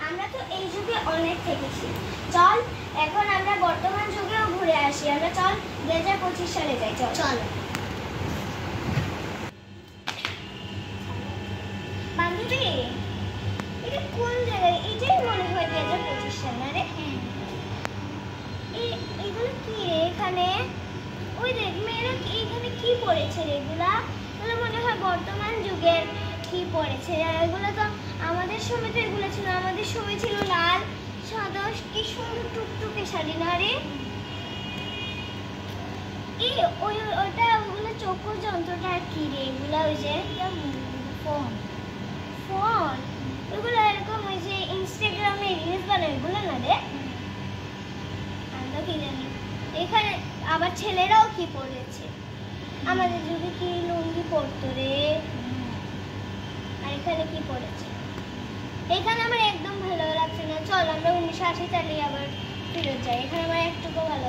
আমরা তো এই যুগে অনেক থেকেছি, চল এখন আমরা বর্তমান যুগেও ঘুরে আসি। আমরা চল 2025 সালে যাই। চল বান্ধবী, এটা কোন জায়গায়? এটাই মনে হয় 2025 সাল না রে? এগুলো কি রে এখানে? ওই দেখ মেয়েরা এখানে কি পড়েছে রে? এগুলো মনে হয় বর্তমান যুগের কি পড়েছে। এগুলো তো আমাদের সময় তো এগুলো ছিল, আমাদের সময় ছিল লাল সাদা কি সুন্দর টুকটুকে শাড়ি না রে? ওগুলো চক্ষু যন্ত্রটা কি রে? এগুলো ওই যে ফোন ওগুলো এরকম ওই যে ইনস্টাগ্রামে রিলস বানায় ওগুলো না রে? আমরা কি জানি। এখানে আবার ছেলেরাও কি পড়েছে, আমাদের যুগে কি লুঙ্গি পরতো রে? আর এখানে কি পড়েছে? এখানে আমার একদম ভালো লাগছে না। চল আমরা 1980 সালে আবার ফিরে যাই। এখানে আমার একটুকু ভালো